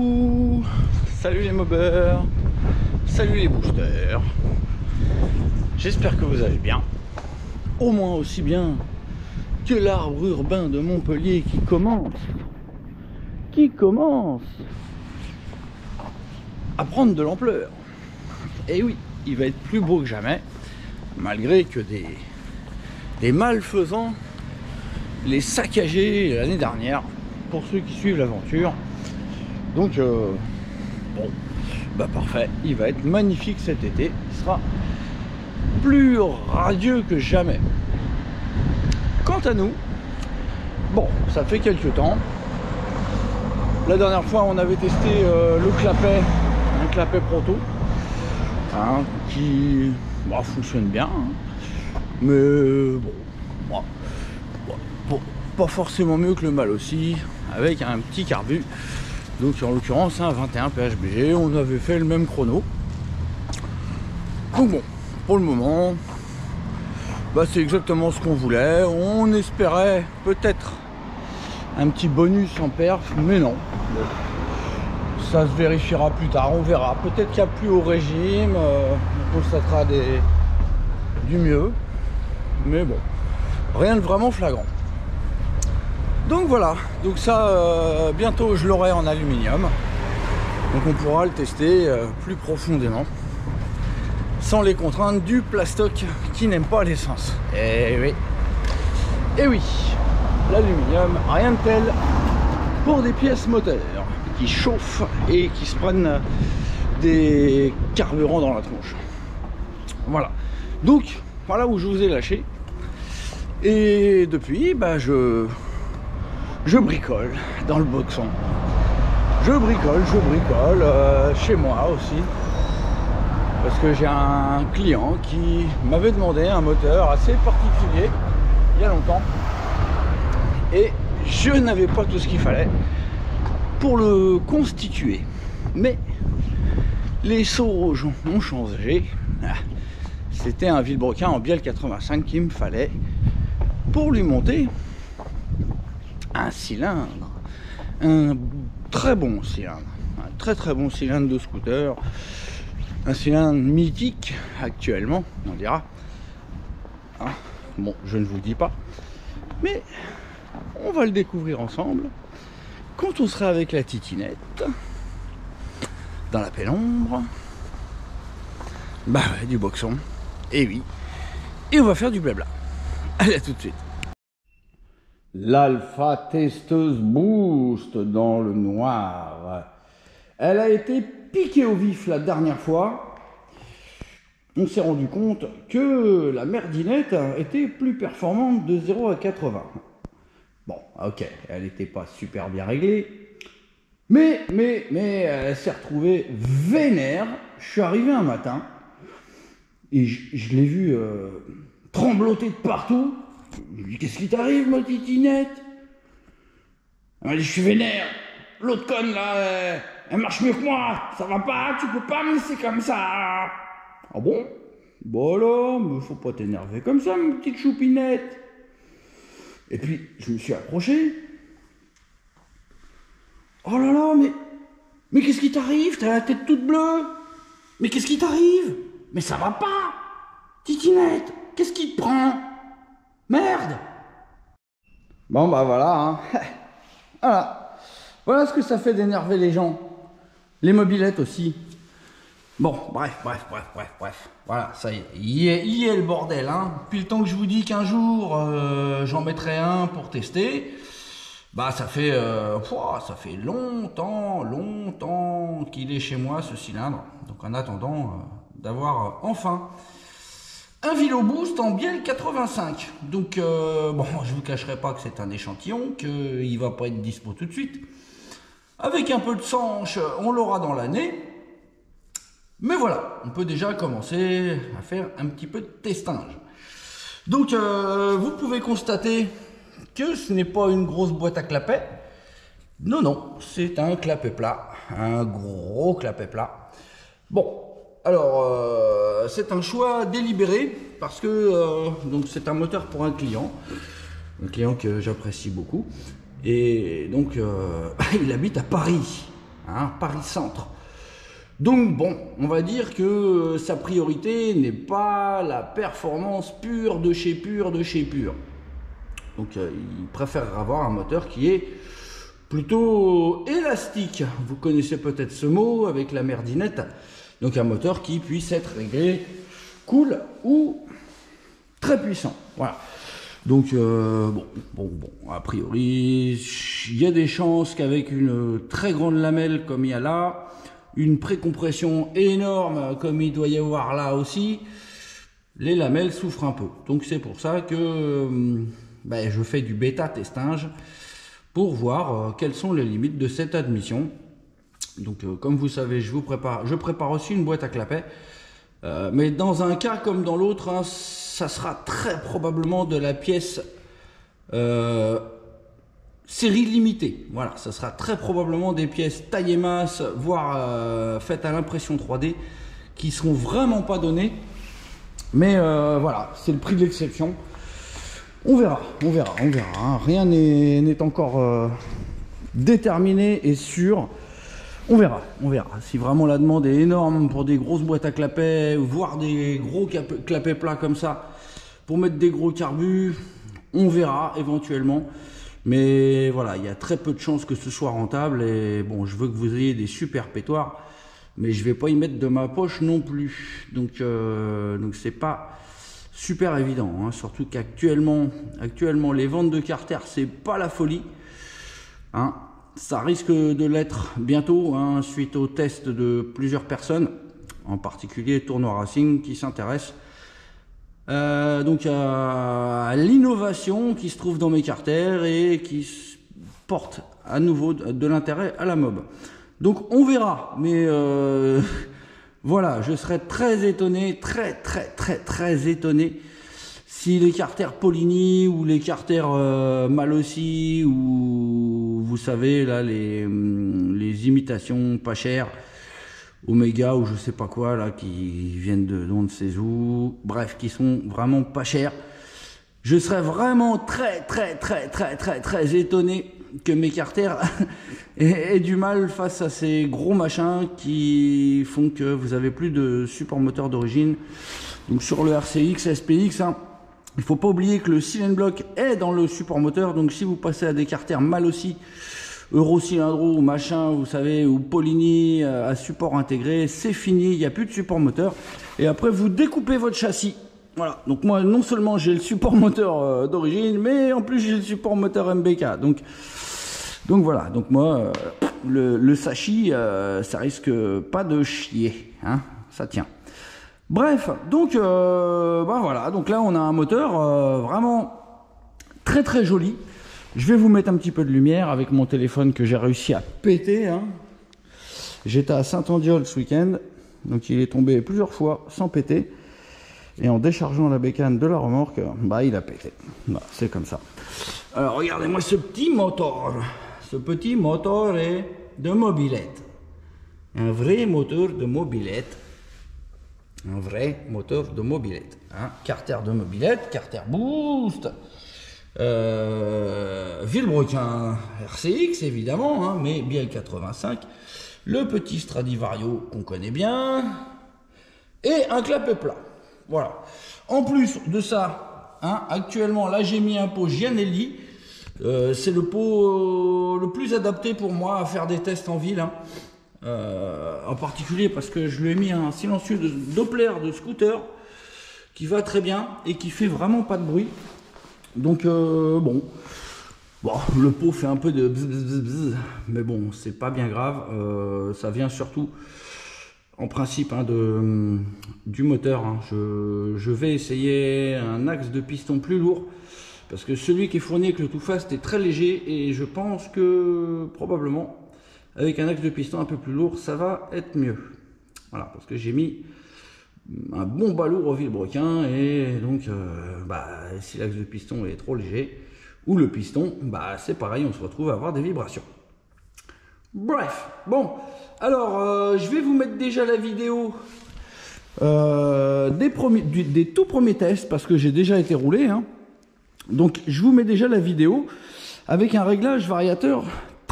Coucou, salut les mobbers, salut les boosters. J'espère que vous allez bien, au moins aussi bien que l'arbre urbain de Montpellier qui commence à prendre de l'ampleur. Et oui, il va être plus beau que jamais, malgré que des malfaisants les saccagés l'année dernière, pour ceux qui suivent l'aventure. Donc bon, bah parfait, il va être magnifique cet été, il sera plus radieux que jamais. Quant à nous, bon, ça fait quelques temps. La dernière fois on avait testé le clapet, un clapet proto, hein, qui bah, fonctionne bien, hein, mais bon, pas forcément mieux que le mal aussi, avec un petit carbu, donc en l'occurrence un 21 PHB. On avait fait le même chrono, donc bon, pour le moment bah, c'est exactement ce qu'on voulait. On espérait peut-être un petit bonus en perf, mais non, ça se vérifiera plus tard, on verra. Peut-être qu'il y a plus haut régime, on constatera du mieux, mais bon, rien de vraiment flagrant. Donc voilà, donc ça bientôt je l'aurai en aluminium, donc on pourra le tester plus profondément sans les contraintes du plastoc qui n'aime pas l'essence. Et oui, l'aluminium, rien de tel pour des pièces moteurs qui chauffent et qui se prennent des carburants dans la tronche. Voilà, donc voilà où je vous ai lâché, et depuis bah, je bricole dans le boxon. Je bricole chez moi aussi, parce que j'ai un client qui m'avait demandé un moteur assez particulier il y a longtemps, et je n'avais pas tout ce qu'il fallait pour le constituer. Mais les sauges ont changé. C'était un Villebrequin en bielle 85 qu'il me fallait pour lui monter un cylindre, un très bon cylindre, un très bon cylindre de scooter, un cylindre mythique actuellement, on dira. Hein, bon, je ne vous le dis pas, mais on va le découvrir ensemble quand on sera avec la titinette dans la pénombre, bah ouais, du boxon, et oui, et on va faire du blabla. Allez, à tout de suite. L'Alpha Testeuse Boost dans le noir. Elle a été piquée au vif la dernière fois. On s'est rendu compte que la merdinette était plus performante de 0 à 80. Bon, ok, elle n'était pas super bien réglée. Mais elle s'est retrouvée vénère. Je suis arrivé un matin et je l'ai vue trembloter de partout. Qu'est-ce qui t'arrive, ma titinette? Allez, je suis vénère. L'autre conne là, elle marche mieux que moi. Ça va pas, tu peux pas me laisser comme ça. Ah bon? Bon là, mais faut pas t'énerver comme ça, ma petite choupinette. Et puis, je me suis approché. Oh là là, mais qu'est-ce qui t'arrive? T'as la tête toute bleue. Mais qu'est-ce qui t'arrive? Mais ça va pas. Titinette, qu'est-ce qui te prend? Merde! Bon bah voilà, hein. Voilà ce que ça fait d'énerver les gens. Les mobylettes aussi. Bon, bref. Voilà, ça y est le bordel, hein. Depuis le temps que je vous dis qu'un jour, j'en mettrai un pour tester, bah ça fait longtemps qu'il est chez moi, ce cylindre. Donc en attendant d'avoir enfin un Vilo Boost en bielle 85. Donc bon, je vous cacherai pas que c'est un échantillon, qu'il va pas être dispo tout de suite. Avec un peu de sanche, on l'aura dans l'année. Mais voilà, on peut déjà commencer à faire un petit peu de testage. Donc vous pouvez constater que ce n'est pas une grosse boîte à clapet. Non, c'est un clapet plat, un gros clapet plat. Bon. Alors, c'est un choix délibéré parce que donc c'est un moteur pour un client que j'apprécie beaucoup, et donc il habite à Paris. hein, Paris-Centre. Donc bon, on va dire que sa priorité n'est pas la performance pure de chez pur de chez pur. Donc il préfère avoir un moteur qui est plutôt élastique. Vous connaissez peut-être ce mot avec la merdinette. Donc un moteur qui puisse être réglé cool ou très puissant. Voilà. Donc bon, a priori, il y a des chances qu'avec une très grande lamelle comme il y a là, une précompression énorme comme il doit y avoir là aussi, les lamelles souffrent un peu. Donc c'est pour ça que je fais du bêta testage pour voir quelles sont les limites de cette admission. Donc comme vous savez, je prépare aussi une boîte à clapets. Mais dans un cas comme dans l'autre, hein, ça sera très probablement de la pièce série limitée. Voilà, ça sera très probablement des pièces taillées masse, voire faites à l'impression 3D, qui seront vraiment pas données. Mais voilà, c'est le prix de l'exception. On verra. Hein. Rien n'est encore déterminé et sûr. On verra. Si vraiment la demande est énorme pour des grosses boîtes à clapets, voire des gros clapets plats comme ça, pour mettre des gros carbus, on verra éventuellement. Mais voilà, il y a très peu de chances que ce soit rentable. Et bon, je veux que vous ayez des super pétoires, mais je vais pas y mettre de ma poche non plus. Donc c'est pas super évident. Hein. Surtout qu'actuellement, les ventes de Carter, c'est pas la folie. Hein. Ça risque de l'être bientôt, hein, suite au test de plusieurs personnes, en particulier Tournoi Racing, qui s'intéressent donc à l'innovation qui se trouve dans mes carters et qui porte à nouveau de l'intérêt à la mob. Donc on verra, mais voilà, je serais très étonné, très étonné si les carters Polini ou les carters Malossi ou vous savez là les imitations pas chères Omega ou je sais pas quoi là qui viennent de on ne sait où, bref, qui sont vraiment pas chers, je serais vraiment très étonné que mes carters aient du mal face à ces gros machins qui font que vous avez plus de support moteur d'origine. Donc sur le RCX, SPX, hein, il faut pas oublier que le cylindre block est dans le support moteur. Donc si vous passez à des carters Malossi, Eurocylindro ou machin, vous savez, ou Polini à support intégré, c'est fini, il n'y a plus de support moteur. Et après vous découpez votre châssis. Voilà, donc moi non seulement j'ai le support moteur d'origine, mais en plus j'ai le support moteur MBK. Donc voilà, donc moi le Sachi, ça risque pas de chier, hein, ça tient. Bref, donc voilà, donc là on a un moteur vraiment très joli. Je vais vous mettre un petit peu de lumière avec mon téléphone que j'ai réussi à péter. Hein. J'étais à Saint-Andiol ce week-end, donc il est tombé plusieurs fois sans péter. Et en déchargeant la bécane de la remorque, il a pété. Voilà, c'est comme ça. Alors regardez-moi ce petit moteur. Ce petit moteur est de mobilette. Un vrai moteur de mobilette. Un vrai moteur de mobilette. Hein. Carter de mobilette, carter boost. Villebrequin RCX évidemment, hein, mais Biel 85. Le petit Stradivario qu'on connaît bien. Et un clapet plat. Voilà. En plus de ça, hein, actuellement, là j'ai mis un pot Gianelli. C'est le pot le plus adapté pour moi à faire des tests en ville. Hein. En particulier parce que je lui ai mis un silencieux de Doppler de scooter qui va très bien et qui fait vraiment pas de bruit. Donc bon, le pot fait un peu de bzz, mais bon, c'est pas bien grave. Ça vient surtout en principe hein, du moteur. Hein. Je vais essayer un axe de piston plus lourd parce que celui qui est fourni avec le Too Fast est très léger et je pense que probablement avec un axe de piston un peu plus lourd ça va être mieux. Voilà, parce que j'ai mis un bon balourd au Villebrequin et donc si l'axe de piston est trop léger ou le piston, c'est pareil, on se retrouve à avoir des vibrations. Bref, bon, alors je vais vous mettre déjà la vidéo des tout premiers tests parce que j'ai déjà été roulé. Hein. Donc je vous mets déjà la vidéo avec un réglage variateur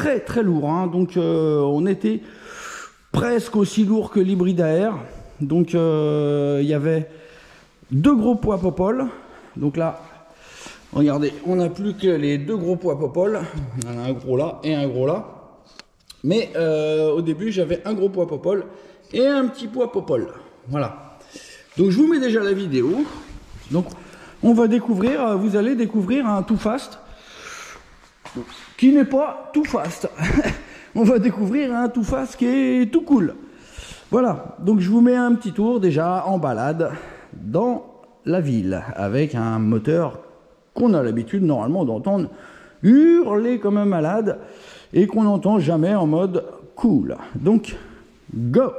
très très lourd, hein. Donc on était presque aussi lourd que l'hybride à air. Donc il y avait 2 gros poids Popol. Donc là, regardez, on n'a plus que les 2 gros poids Popol. On en a un gros là et un gros là. Mais au début, j'avais un gros poids Popol et un petit poids Popol. Voilà. Donc je vous mets déjà la vidéo. Donc on va découvrir, vous allez découvrir un Too Fast qui n'est pas Too Fast. On va découvrir un Too Fast qui est tout cool. Voilà, donc je vous mets un petit tour déjà en balade dans la ville avec un moteur qu'on a l'habitude normalement d'entendre hurler comme un malade et qu'on n'entend jamais en mode cool. Donc, go!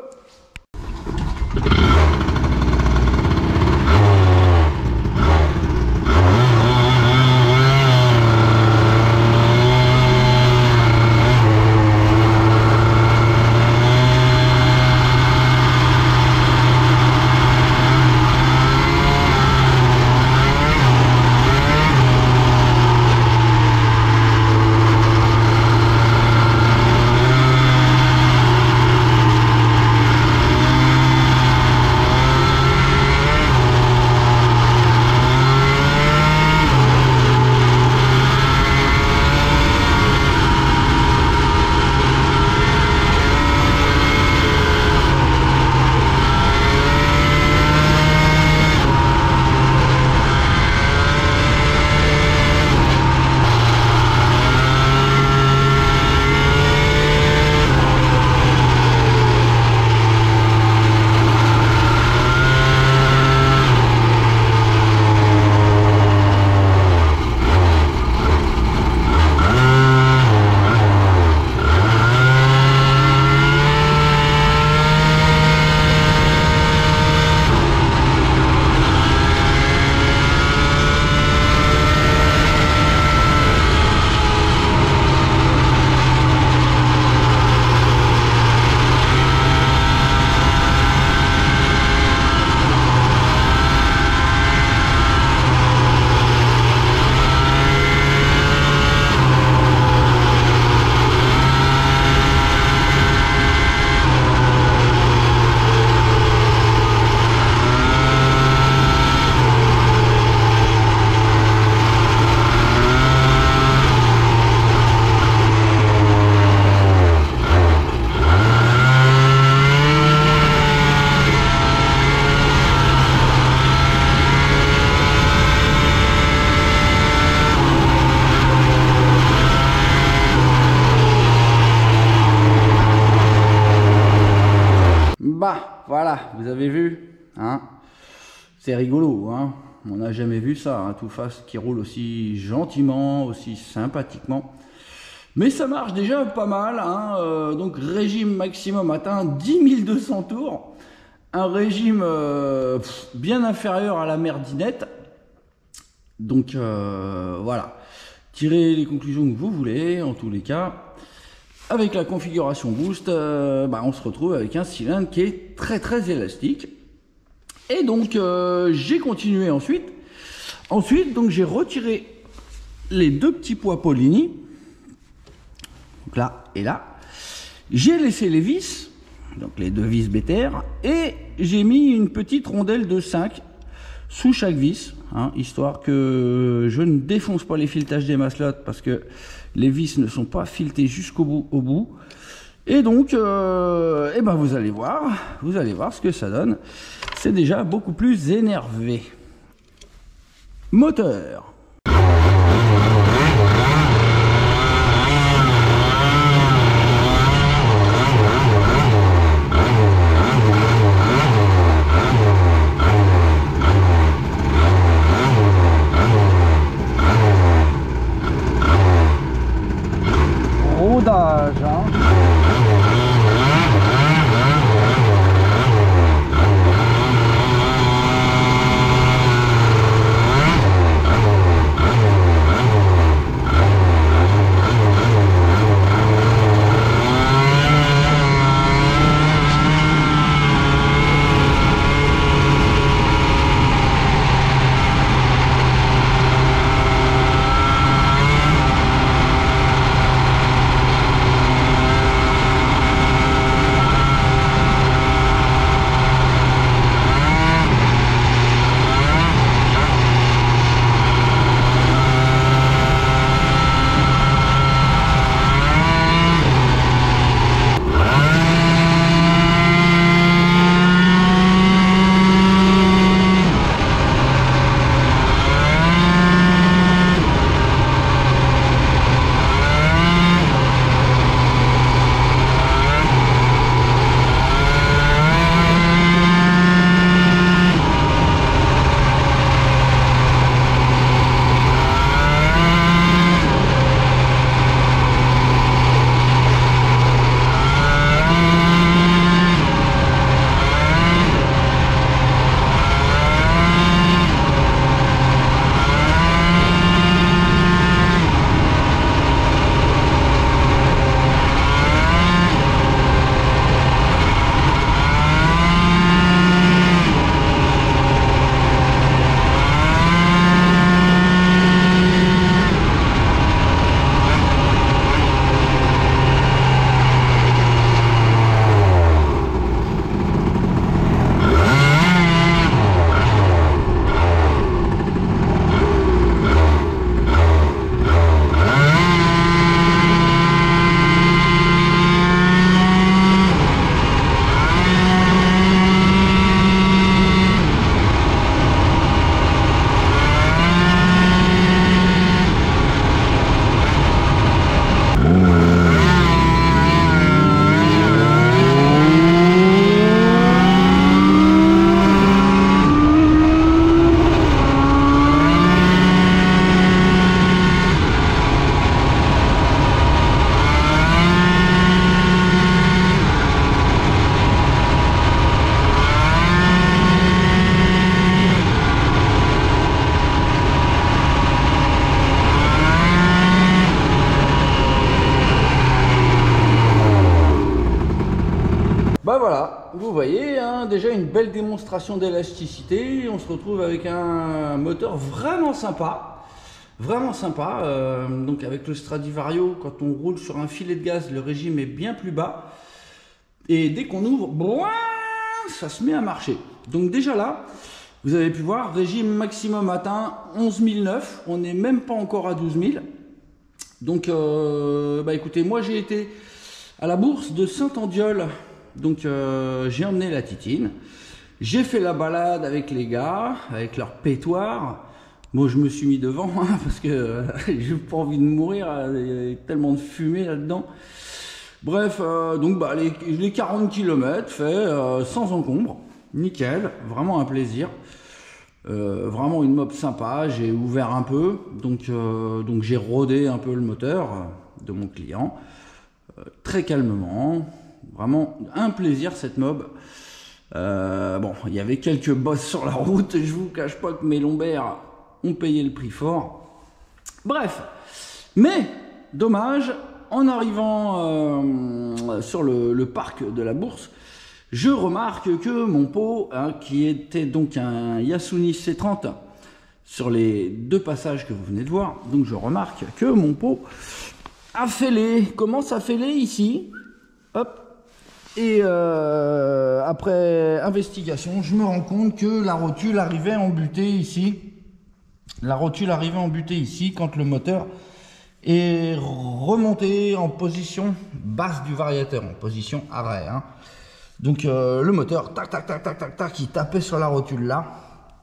Bah, voilà, vous avez vu, hein, c'est rigolo, hein. On n'a jamais vu ça, un Too Fast qui roule aussi gentiment, aussi sympathiquement. Mais ça marche déjà pas mal, hein. Donc régime maximum atteint 10 200 tours. Un régime bien inférieur à la merdinette. Donc voilà, tirez les conclusions que vous voulez, en tous les cas. Avec la configuration boost, on se retrouve avec un cylindre qui est très très élastique. Et donc j'ai continué ensuite. Donc j'ai retiré les 2 petits poids Polini. Donc là et là. J'ai laissé les vis, donc les 2 vis BTR, et j'ai mis une petite rondelle de 5 sous chaque vis, hein, histoire que je ne défonce pas les filetages des maslottes parce que les vis ne sont pas filetées jusqu'au bout, Et donc, vous allez voir ce que ça donne. C'est déjà beaucoup plus énervé. Moteur. Rodage, hein. vous voyez, hein, déjà une belle démonstration d'élasticité. On se retrouve avec un moteur vraiment sympa. Vraiment sympa. Donc avec le Stradivario, quand on roule sur un filet de gaz, le régime est bien plus bas. Et dès qu'on ouvre, boing, ça se met à marcher. Donc déjà là, vous avez pu voir, régime maximum atteint 11 009. On n'est même pas encore à 12 000. Donc, bah écoutez, moi j'ai été à la bourse de Saint-Andiol. Donc j'ai emmené la Titine. J'ai fait la balade avec les gars, avec leur pétoire. Moi je me suis mis devant hein, parce que j'ai pas envie de mourir. Il y a tellement de fumée là-dedans. Bref, donc bah, les 40 km faits sans encombre. Nickel, vraiment un plaisir. Vraiment une mob sympa. J'ai ouvert un peu. Donc j'ai rodé un peu le moteur de mon client. Très calmement. Vraiment un plaisir cette mob. Bon, il y avait quelques bosses sur la route. Je vous cache pas que mes lombaires ont payé le prix fort. Bref, mais dommage, en arrivant sur le parc de la bourse, je remarque que mon pot, hein, qui était donc un Yasuni C30 sur les deux passages que vous venez de voir, donc je remarque que mon pot a fêlé, commence à fêler ici, hop. Et après investigation, je me rends compte que la rotule arrivait embutée ici. La rotule arrivait embutée ici quand le moteur est remonté en position basse du variateur, en position arrêt. Hein. Donc le moteur, tac, tac, tac, tac, tac, tac, il tapait sur la rotule là.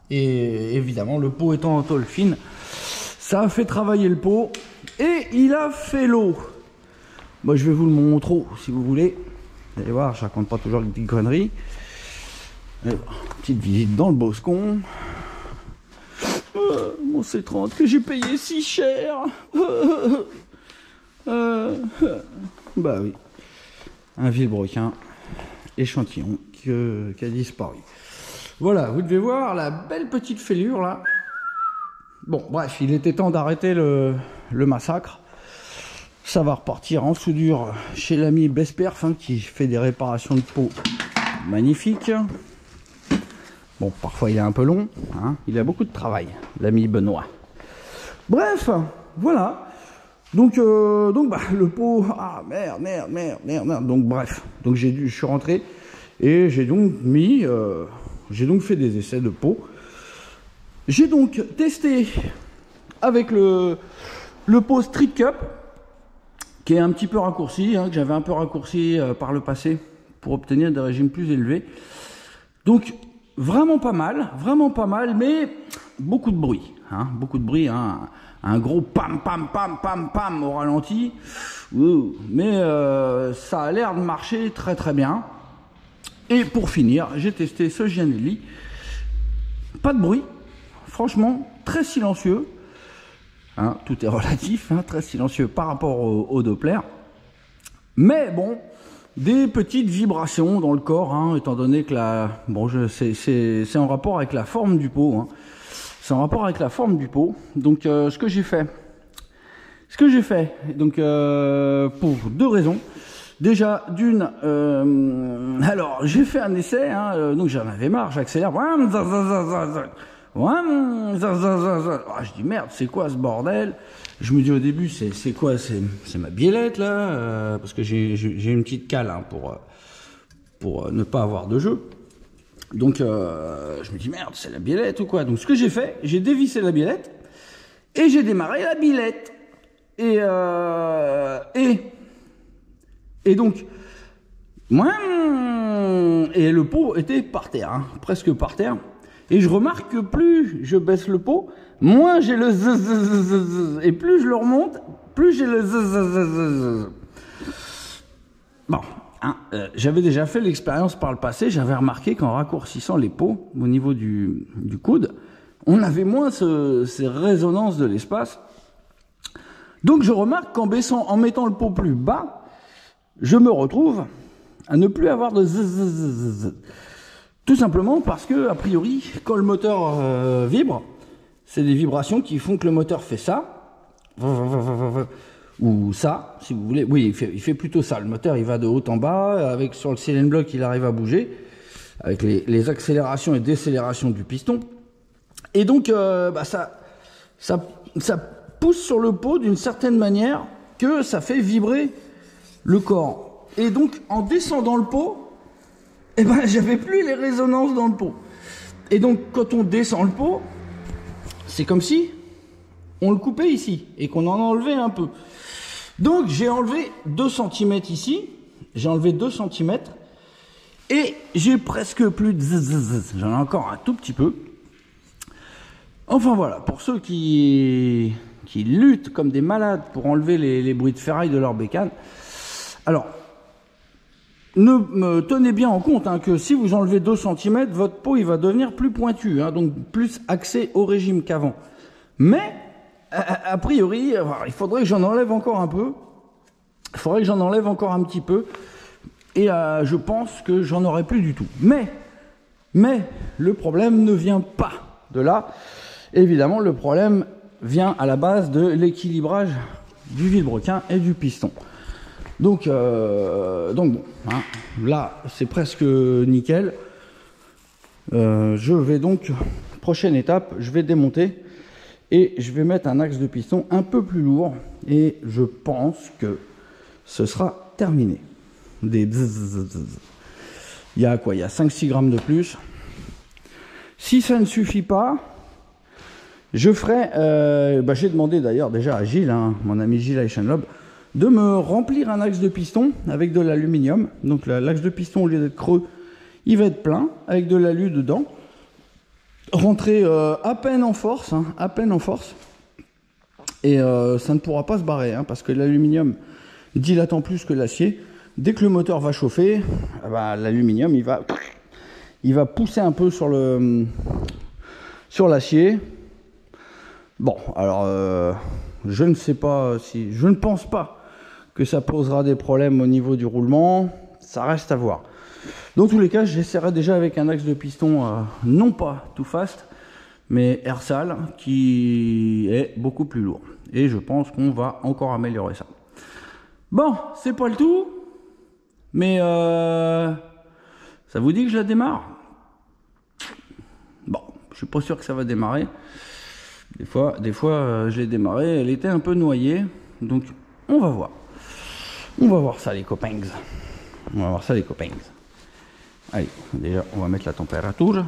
Et évidemment, le pot étant en tôle fine, ça a fait travailler le pot et il a fait l'eau. Moi, je vais vous le montrer si vous voulez. Vous allez voir, je raconte pas toujours les petites conneries. Petite visite dans le Boscon. Mon C30 que j'ai payé si cher. Bah oui. Un vilebrequin échantillon qui a disparu. Voilà, vous devez voir la belle petite fêlure là. Bon, bref, il était temps d'arrêter le massacre. Ça va repartir en soudure chez l'ami Besperf hein, qui fait des réparations de peau magnifiques. Bon, parfois il est un peu long, hein. Il a beaucoup de travail, l'ami Benoît. Bref, voilà. Donc bah, le pot, ah merde. Donc bref, donc je suis rentré et j'ai donc fait des essais de peau. J'ai donc testé avec le pot Street Cup, qui est un petit peu raccourci, hein, que j'avais un peu raccourci par le passé pour obtenir des régimes plus élevés. Donc vraiment pas mal, mais beaucoup de bruit, hein, un gros pam pam au ralenti. Mais ça a l'air de marcher très très bien. Et pour finir, j'ai testé ce Gianelli. Pas de bruit, franchement très silencieux. Hein, tout est relatif, hein, très silencieux par rapport au Doppler. Mais bon, des petites vibrations dans le corps, hein, étant donné que c'est en rapport avec la forme du pot. Hein. C'est en rapport avec la forme du pot. Donc ce que j'ai fait, donc pour deux raisons. Déjà, d'une, alors j'ai fait un essai, hein, donc j'en avais marre, j'accélère. Je dis merde, c'est quoi ce bordel? Je me dis au début, c'est quoi? C'est ma biellette là, parce que j'ai une petite cale hein, pour ne pas avoir de jeu. Donc je me dis merde, c'est la biellette ou quoi? Donc ce que j'ai fait, j'ai dévissé la biellette et j'ai démarré la biellette. Et donc, et le pot était par terre, hein, presque par terre. Et je remarque que plus je baisse le pot, moins j'ai le zzzz. Et plus je le remonte, plus j'ai le zzzz. Bon, hein, j'avais déjà fait l'expérience par le passé. J'avais remarqué qu'en raccourcissant les pots au niveau du coude, on avait moins ces résonances de l'espace. Donc je remarque en mettant le pot plus bas, je me retrouve à ne plus avoir de zzzz. Tout simplement parce que, a priori, quand le moteur vibre, c'est des vibrations qui font que le moteur fait ça, ou ça, si vous voulez. Oui, il fait plutôt ça. Le moteur, il va de haut en bas, avec sur le cylindre block, il arrive à bouger. avec les accélérations et décélérations du piston. Et donc, ça pousse sur le pot d'une certaine manière que ça fait vibrer le corps. Et donc, en descendant le pot, eh ben, j'avais plus les résonances dans le pot. Et donc, quand on descend le pot, c'est comme si on le coupait ici et qu'on en enlevait un peu. Donc, j'ai enlevé 2 cm ici. J'ai enlevé 2 cm. Et j'ai presque plus de zzzz. J'en ai encore un tout petit peu. Enfin voilà, pour ceux qui luttent comme des malades pour enlever les bruits de ferraille de leur bécane. Alors, tenez bien en compte hein, que si vous enlevez 2 cm, votre pot il va devenir plus pointu, hein, donc plus axé au régime qu'avant. Mais, a priori, il faudrait que j'en enlève encore un peu. Il faudrait que j'en enlève encore un petit peu. Et je pense que j'en aurai plus du tout. Mais, le problème ne vient pas de là. Évidemment, le problème vient à la base de l'équilibrage du vilebrequin et du piston. Donc bon, hein, là, c'est presque nickel. Je vais donc, prochaine étape, je vais démonter et je vais mettre un axe de piston un peu plus lourd. Et je pense que ce sera terminé. Des bzzz. Il y a quoi? Il y a 5-6 grammes de plus. Si ça ne suffit pas, je ferai, j'ai demandé d'ailleurs déjà à Gilles, hein, mon ami Gilles Eichenlob, de me remplir un axe de piston avec de l'aluminium. Donc l'axe de piston, au lieu d'être creux, il va être plein, avec de l'alu dedans. Rentrer à peine en force, hein, à peine en force. Et ça ne pourra pas se barrer, hein, parce que l'aluminium dilatant plus que l'acier. Dès que le moteur va chauffer, l'aluminium il va pousser un peu sur l'acier. Bon, alors je ne sais pas si, je ne pense pas que ça posera des problèmes au niveau du roulement. Ça reste à voir. Dans tous les cas, j'essaierai déjà avec un axe de piston non pas tout fast, mais Ersal qui est beaucoup plus lourd. Et je pense qu'on va encore améliorer ça. Bon, c'est pas le tout. Mais ça vous dit que je la démarre? Bon, je suis pas sûr que ça va démarrer. Des fois, je l'ai démarré, elle était un peu noyée. Donc, on va voir. On va voir ça, les copains. On va voir ça, les copains. Allez, déjà, on va mettre la température.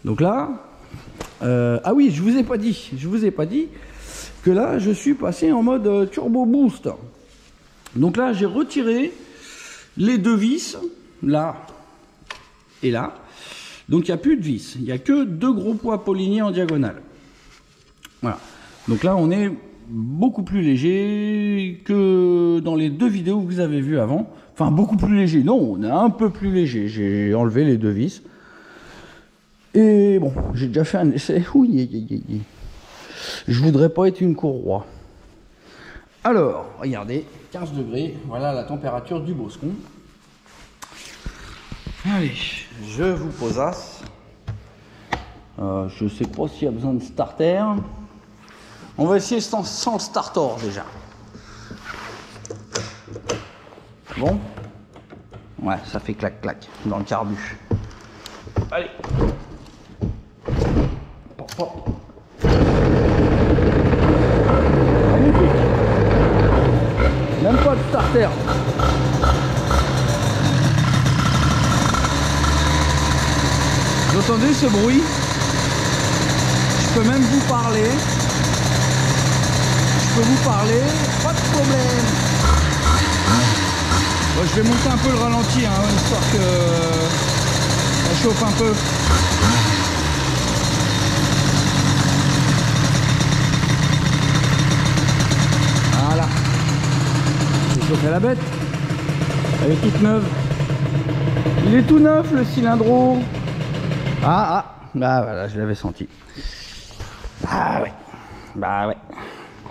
Donc là, ah oui, je vous ai pas dit que là, je suis passé en mode turbo boost. Donc là, j'ai retiré les 2 vis, là et là. Donc il n'y a plus de vis, il n'y a que 2 gros poids Paulinier en diagonale. Voilà. Donc là, on est beaucoup plus léger que dans les 2 vidéos que vous avez vues avant. Enfin, beaucoup plus léger. Non, on est un peu plus léger. J'ai enlevé les 2 vis. Et bon, j'ai déjà fait un essai. Oui, je voudrais pas être une courroie. Alors, regardez, 15 degrés, voilà la température du boscon. Allez, je vous posasse. Je ne sais pas s'il y a besoin de starter. On va essayer sans le starter déjà. Bon. Ouais, ça fait clac-clac dans le carbu. Allez. Pop, pop. Même pas de starter. Vous entendez ce bruit? Je peux même vous parler. Je peux vous parler, pas de problème. Bon, je vais monter un peu le ralenti, hein, histoire que ça chauffe un peu. Voilà. J'ai chauffé la bête. Elle est toute neuve. Il est tout neuf le cylindro. Ah voilà, je l'avais senti. Ah ouais. Bah ouais.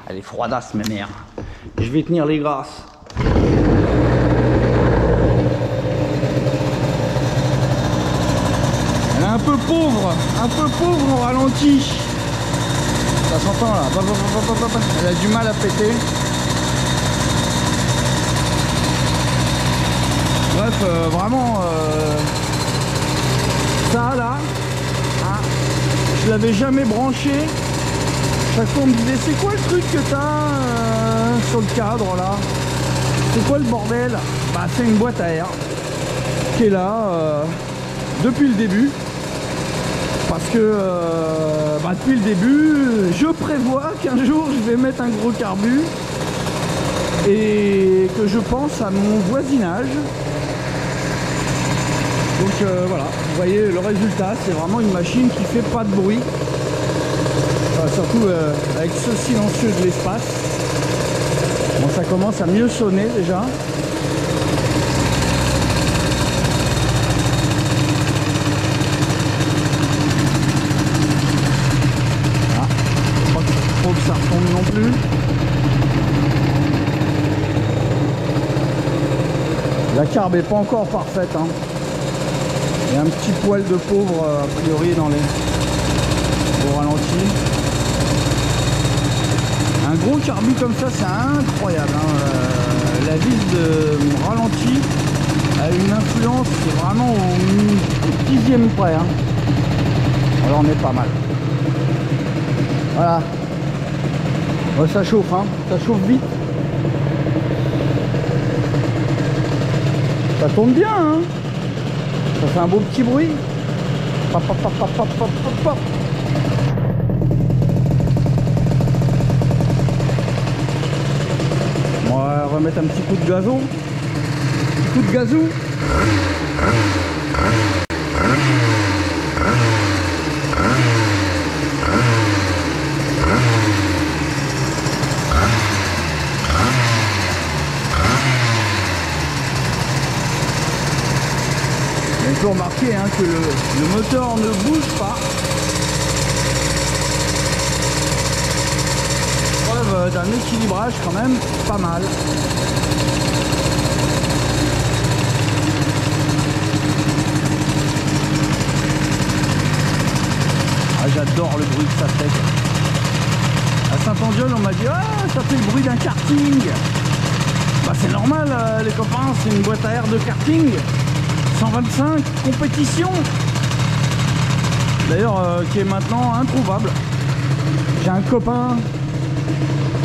Elle est froidasse ma mère. Je vais tenir les grasses. Elle est un peu pauvre au ralenti. Ça s'entend là. Elle a du mal à péter. bref, vraiment, ça là, hein, je l'avais jamais branché. Chaque fois on me disait c'est quoi le truc que t'as sur le cadre là? C'est quoi le bordel? Bah c'est une boîte à air qui est là depuis le début. Parce que depuis le début, je prévois qu'un jour je vais mettre un gros carbu et que je pense à mon voisinage. Donc voilà, vous voyez le résultat, c'est vraiment une machine qui fait pas de bruit. Surtout avec ce silencieux de l'espace. Bon, ça commence à mieux sonner déjà. Ah, je crois que trop que ça retombe non plus. La carbe est pas encore parfaite, hein. Il y a un petit poil de pauvre a priori dans les au ralenti. Un gros carbu comme ça, c'est incroyable, hein. La vis de ralenti a une influence, c'est vraiment au dixième près, hein. Alors on est pas mal. Voilà. Ouais, ça chauffe, hein. Ça chauffe vite. Ça tourne bien, hein. Ça fait un beau petit bruit. Pop, pop, pop, pop, pop, pop, pop. On va remettre un petit coup de gazon. Petit coup de gazou. On peut remarquer hein, que le moteur ne bouge pas. Preuve d'un équilibrage quand même pas mal. Ah, j'adore le bruit que ça fait. À Saint-Andiol, on m'a dit ah, ça fait le bruit d'un karting. Bah c'est normal les copains, c'est une boîte à air de karting. 125 compétition. D'ailleurs qui est maintenant introuvable. J'ai un copain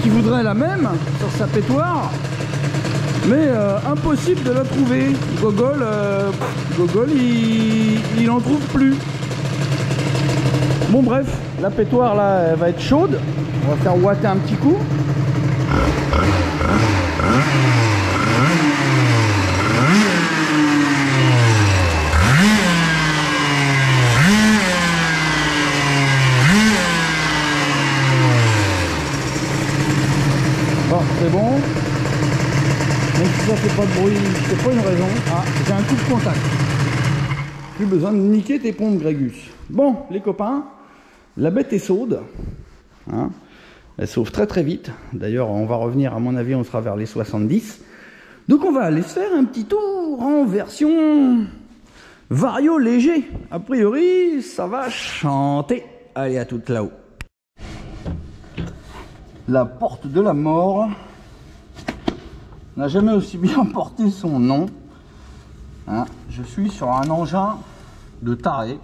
qui voudrait la même sur sa pétoire, mais impossible de la trouver. Gogol, il en trouve plus. Bon bref, la pétoire là elle va être chaude. On va faire ouater un petit coup. Bon, c'est bon. Même si ça fait pas de bruit, c'est pas une raison. Ah, j'ai un coup de contact. Plus besoin de niquer tes pompes, Grégus. Bon, les copains, la bête est chaude. Hein, elle sauve très très vite. D'ailleurs, on va revenir, à mon avis, on sera vers les 70. Donc on va aller se faire un petit tour en version vario léger. A priori, ça va chanter. Allez, à toute là-haut. La porte de la mort n'a jamais aussi bien porté son nom. Hein, je suis sur un engin de taré.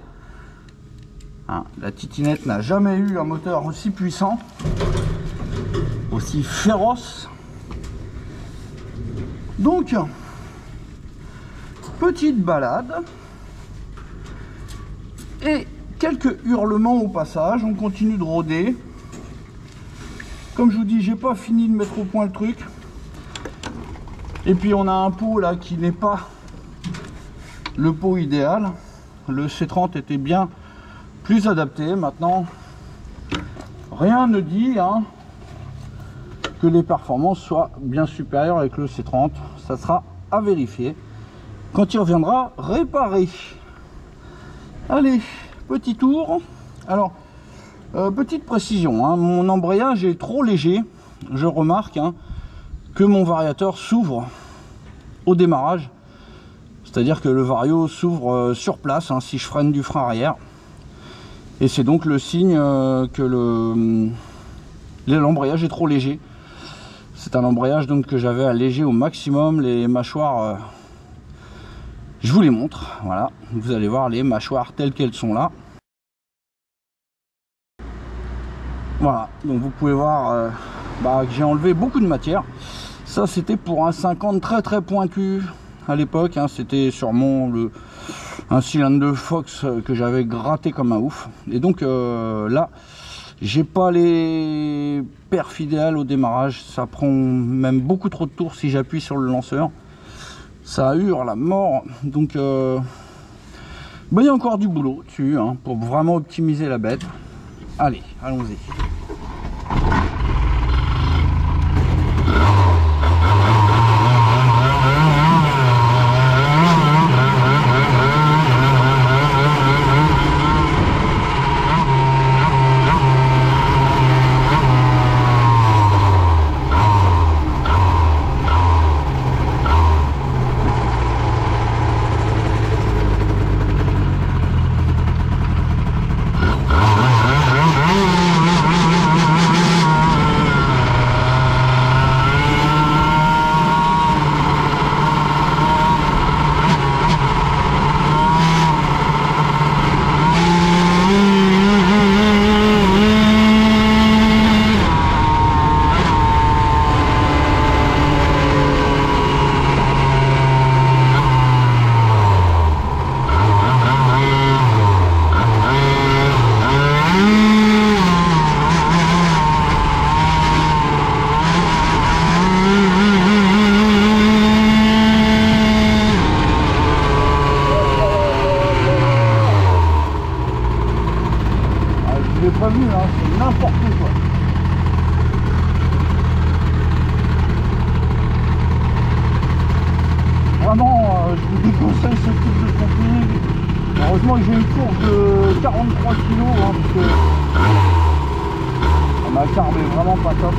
Hein, la titinette n'a jamais eu un moteur aussi puissant, aussi féroce. Donc, petite balade et quelques hurlements au passage. On continue de rôder. Comme je vous dis, j'ai pas fini de mettre au point le truc. Et puis on a un pot là qui n'est pas le pot idéal. Le C30 était bien plus adapté. Maintenant, rien ne dit hein, que les performances soient bien supérieures avec le C30. Ça sera à vérifier quand il reviendra réparé. Allez, petit tour. Alors, petite précision, hein, mon embrayage est trop léger. Je remarque hein, que mon variateur s'ouvre au démarrage. C'est-à-dire que le vario s'ouvre sur place hein, si je freine du frein arrière. Et c'est donc le signe que l'embrayage est trop léger. C'est un embrayage donc que j'avais allégé au maximum. Les mâchoires Je vous les montre, voilà, vous allez voir les mâchoires telles qu'elles sont là. Voilà, donc vous pouvez voir que j'ai enlevé beaucoup de matière. Ça c'était pour un 50 très pointu à l'époque, hein, c'était sûrement un cylindre de Fox que j'avais gratté comme un ouf. Et donc là, j'ai pas les perfs idéales au démarrage, ça prend même beaucoup trop de tours si j'appuie sur le lanceur. Ça hurle à mort, donc il y a encore du boulot dessus hein, pour vraiment optimiser la bête. Allez, allons-y. Pas vu, hein, c'est n'importe quoi. Vraiment, je vous déconseille ce type de contenu. Heureusement que j'ai une courbe de 43 kg, hein, parce que ma carbe est vraiment pas top.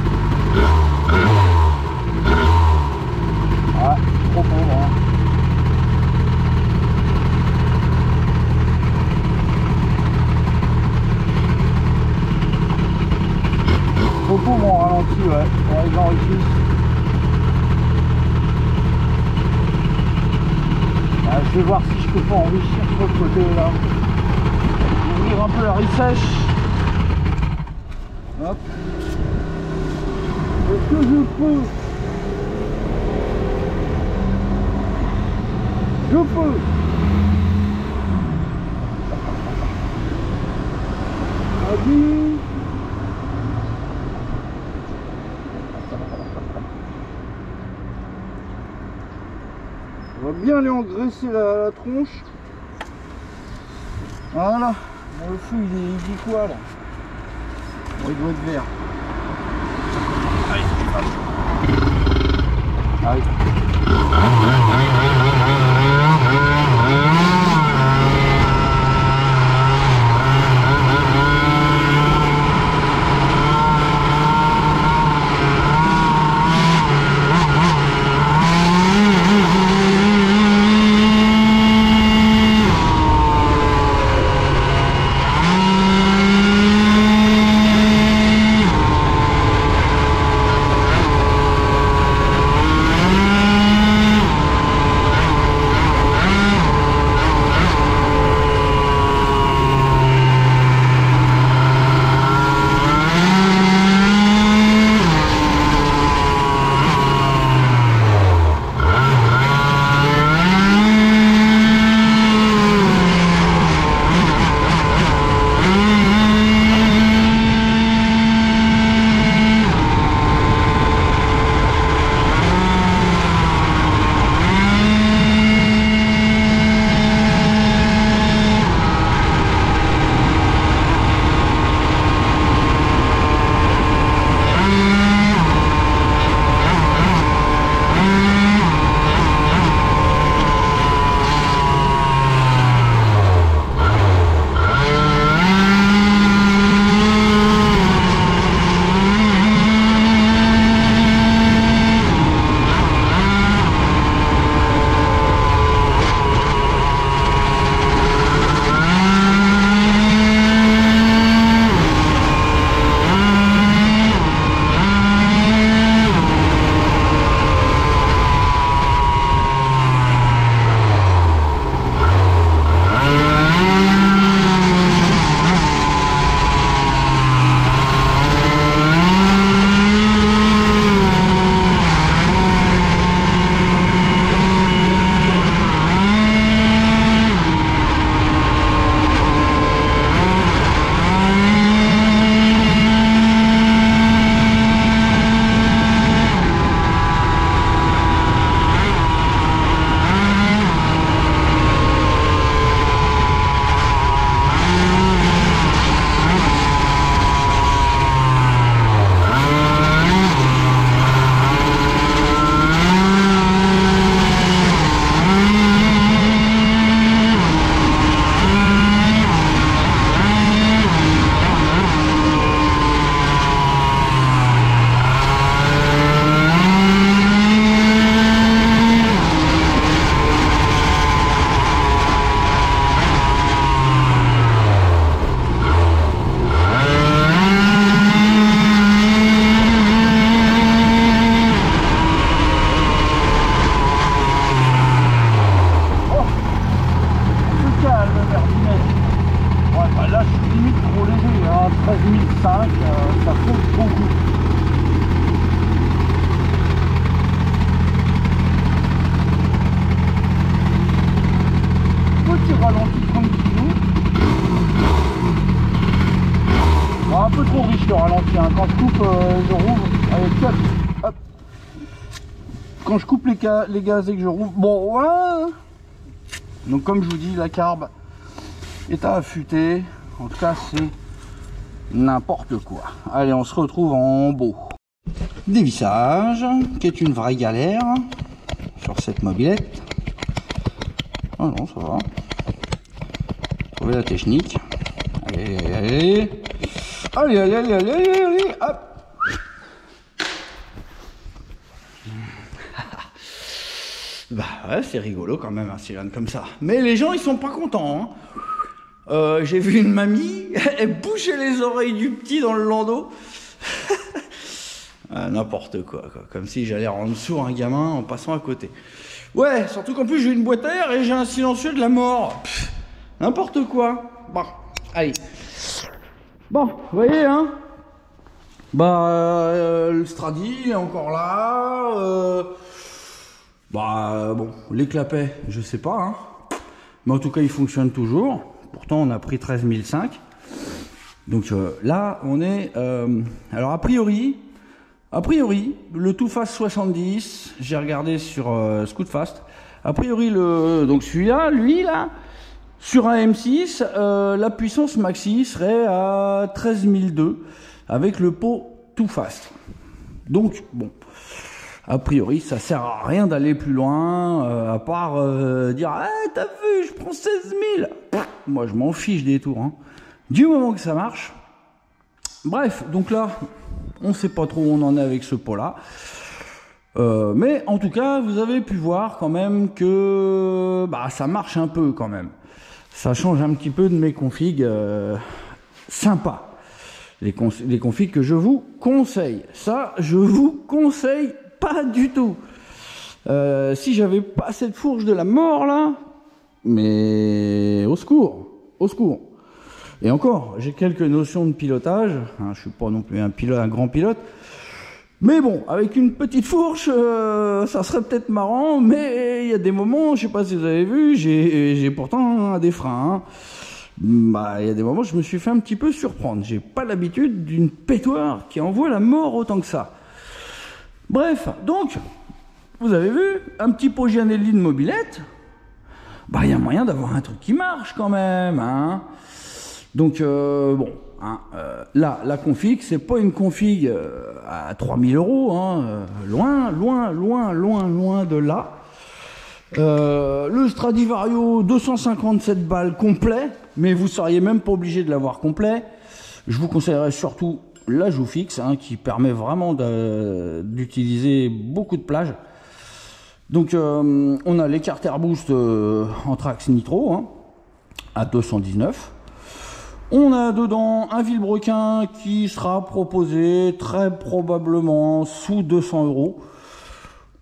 Ouais, trop pauvre. Hein. Beaucoup m'ont ralenti, ouais, ils enrichissent. Je vais voir si je peux pas enrichir sur le côté là. Ouvrir un peu la rissèche. Hop. Est-ce que je peux? Je peux. Vas-y. On va bien lui engraisser la tronche. Voilà. Bon, le fou il dit quoi là? Bon, il doit être vert. Allez. ça compte beaucoup. Petit ralenti tranquillou. Bon, un peu trop riche le ralenti, hein. Quand je coupe, je rouvre avec 4. Hop. Quand je coupe les gaz et que je rouvre, bon voilà. Donc comme je vous dis, la carbe est à affûter. En tout cas, c'est n'importe quoi. Allez, on se retrouve en beau. Dévissage, qui est une vraie galère sur cette mobilette. Ah non, ça va. Trouver la technique. Allez, allez, allez, allez, allez, allez, allez, allez, hop. Bah ouais, c'est rigolo quand même un cylindre comme ça. Mais les gens, ils sont pas contents, hein. J'ai vu une mamie, elle bouchait les oreilles du petit dans le landau. Ah, n'importe quoi, quoi. Comme si j'allais rendre sourd un gamin en passant à côté. Ouais, surtout qu'en plus j'ai une boîte à air et j'ai un silencieux de la mort. N'importe quoi. Bon, allez. Bon, vous voyez, hein. Bah, le Stradi est encore là. Bah, bon, les clapets, je sais pas, hein. Mais en tout cas, il fonctionne toujours. Pourtant, on a pris 13 500. Donc là, on est... alors, a priori, le Too Fast 70, j'ai regardé sur Scootfast. A priori, donc celui-là, lui, là, sur un M6, la puissance maxi serait à 13 200 avec le pot Too Fast. Donc, bon, a priori, ça sert à rien d'aller plus loin, à part dire « Ah, t'as vu, je prends 16 000 !» Moi, je m'en fiche des tours, hein. Du moment que ça marche. Bref, donc là, on sait pas trop où on en est avec ce pot-là. Mais en tout cas, vous avez pu voir quand même que bah, ça marche un peu quand même. Ça change un petit peu de mes configs sympas. Les configs que je vous conseille. Ça, je vous conseille pas du tout. Si j'avais pas cette fourche de la mort là, mais au secours, au secours. Et encore, j'ai quelques notions de pilotage, hein, je suis pas non plus un grand pilote, mais bon, avec une petite fourche, ça serait peut-être marrant, mais il y a des moments, je sais pas si vous avez vu, j'ai pourtant des freins, hein. Bah, il y a des moments, je me suis fait un petit peu surprendre. J'ai pas l'habitude d'une pétoire qui envoie la mort autant que ça. Bref, donc, vous avez vu, un petit pot Gianelli de mobilette, bah, il y a moyen d'avoir un truc qui marche quand même, hein. Donc, bon, hein, là, la config, c'est pas une config à 3000 €, hein, loin, loin, loin, loin, loin de là. Le Stradivario, 257 balles complet, mais vous seriez même pas obligé de l'avoir complet. Je vous conseillerais surtout l'ajout fixe, hein, qui permet vraiment d'utiliser beaucoup de plages. Donc, on a l'écarter boost en Trax Nitro, hein, à 219. On a dedans un vilebrequin qui sera proposé très probablement sous 200 €.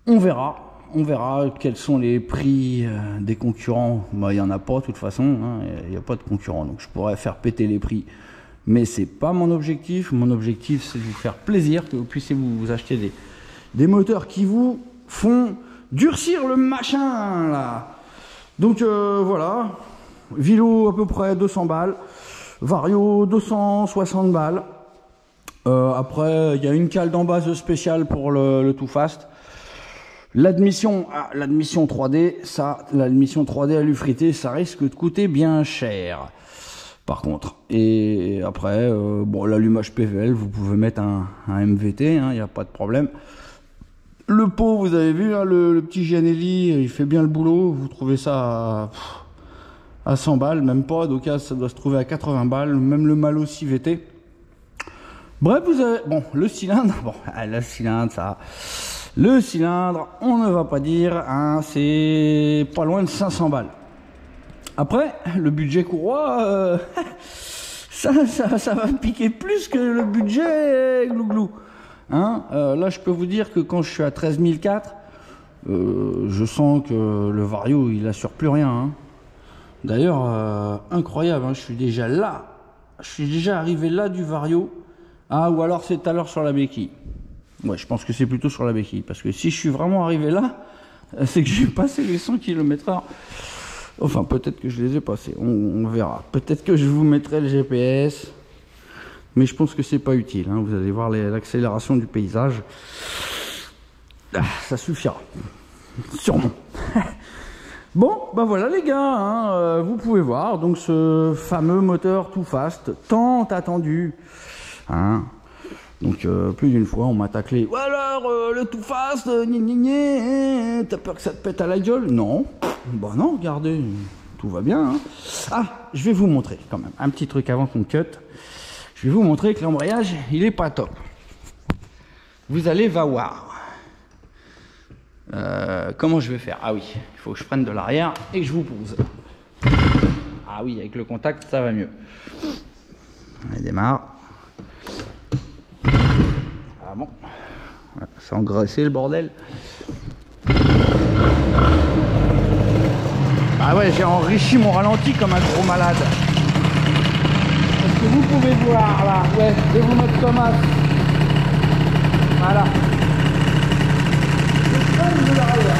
On verra quels sont les prix des concurrents. Bah, il n'y en a pas de toute façon, hein, il n'y a pas de concurrents, donc je pourrais faire péter les prix. Mais c'est pas mon objectif. Mon objectif, c'est de vous faire plaisir, que vous puissiez vous acheter des moteurs qui vous font durcir le machin là. Donc voilà, Vilo à peu près 200 balles. Vario 260 balles. Après, il y a une cale d'embase spéciale pour le Too Fast. L'admission 3D, l'admission 3D à l'UFRITE, ça risque de coûter bien cher. Par contre. Et après, bon, l'allumage PVL, vous pouvez mettre un MVT, il n'y a pas de problème. Le pot, vous avez vu, hein, le petit Gianelli, il fait bien le boulot. Vous trouvez ça à 100 balles, même pas, donc ça doit se trouver à 80 balles, même le Malo CVT. Bref, vous avez, bon, le cylindre, bon, le cylindre, on ne va pas dire, hein, c'est pas loin de 500 balles. Après, le budget courroie, ça va piquer plus que le budget glouglou. Hein, là, je peux vous dire que quand je suis à 13 400, je sens que le Vario, il assure plus rien, hein. D'ailleurs, incroyable, hein, je suis déjà là. Je suis déjà arrivé là du Vario. Ah, ou alors c'est tout à l'heure sur la béquille. Ouais, je pense que c'est plutôt sur la béquille. Parce que si je suis vraiment arrivé là, c'est que j'ai passé les 100 km/h. Enfin, peut-être que je les ai passés. On verra. Peut-être que je vous mettrai le GPS. Mais je pense que c'est pas utile. Hein. Vous allez voir l'accélération du paysage. Ah, ça suffira. Sûrement. Bon, bah voilà les gars. Hein, vous pouvez voir. Donc ce fameux moteur Too Fast, tant attendu. Hein. Donc plus d'une fois on m'a taclé. Ou alors le Too Fast, t'as peur que ça te pète à la gueule? Non. Bah non, regardez, tout va bien. Hein. Ah, je vais vous montrer quand même un petit truc avant qu'on cut. Je vais vous montrer que l'embrayage il est pas top. Vous allez voir. Comment je vais faire? Ah oui, il faut que je prenne de l'arrière et que je vous pose. Ah oui, avec le contact ça va mieux. On démarre. Ah bon, c'est engraissé le bordel. Ah ouais, j'ai enrichi mon ralenti comme un gros malade. Est-ce que vous pouvez voir là? Ouais, je vais vous mettre Thomas. Voilà. Je freine de l'arrière.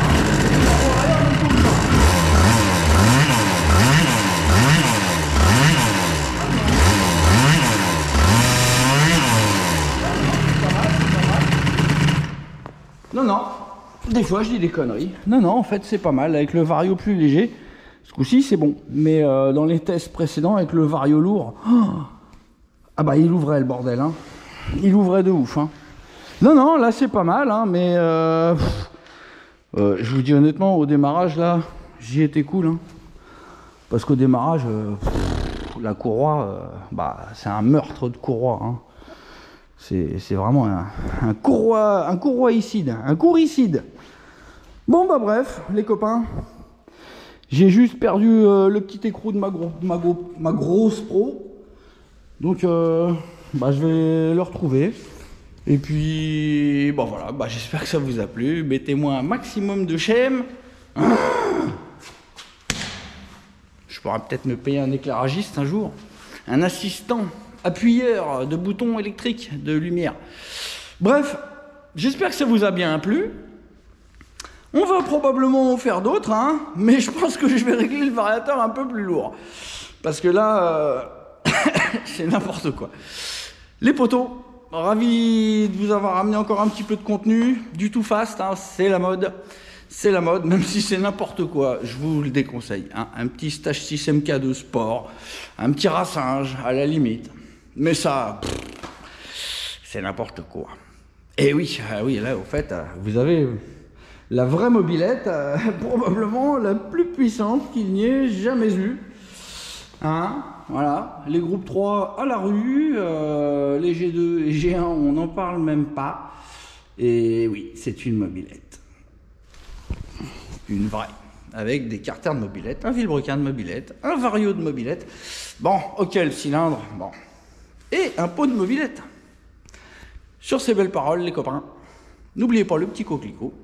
Non, non, des fois je dis des conneries. Non, non, en fait c'est pas mal. Avec le Vario plus léger, ce coup-ci c'est bon. Mais dans les tests précédents, avec le Vario lourd, ah bah il ouvrait le bordel. Hein. Il ouvrait de ouf. Hein. Non, non, là c'est pas mal. Hein, mais je vous dis honnêtement, au démarrage là, j'y étais cool. Hein, parce qu'au démarrage, la courroie, bah, c'est un meurtre de courroie. Hein. C'est vraiment un courroicide, un courricide. Bon bah bref, les copains, j'ai juste perdu le petit écrou de ma grosse pro. Donc bah, je vais le retrouver. Et puis bon voilà, bah, j'espère que ça vous a plu. Mettez-moi un maximum de j'aime. Je pourrais peut-être me payer un éclairagiste un jour, un assistant appuyeur de boutons électriques, de lumière. Bref, j'espère que ça vous a bien plu. On va probablement en faire d'autres, hein, mais je pense que je vais régler le variateur un peu plus lourd. Parce que là, c'est n'importe quoi. Les potos, ravi de vous avoir amené encore un petit peu de contenu. Du Too Fast, hein, c'est la mode. C'est la mode, même si c'est n'importe quoi, je vous le déconseille. Hein. Un petit Stage 6 MK de sport, un petit Rassinge à la limite. Mais ça, c'est n'importe quoi. Et oui, là, au fait, vous avez la vraie mobilette, probablement la plus puissante qu'il n'y ait jamais eu. Hein, voilà, les groupes 3 à la rue, les G2 et G1, on n'en parle même pas. Et oui, c'est une mobilette. Une vraie. Avec des carters de mobilette, un vilebrequin de mobilette, un Vario de mobilette. Bon, ok, le cylindre, bon. Et un pot de mobilette. Sur ces belles paroles, les copains, n'oubliez pas le petit coquelicot.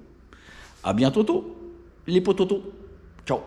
À bientôt, les pototos. Ciao.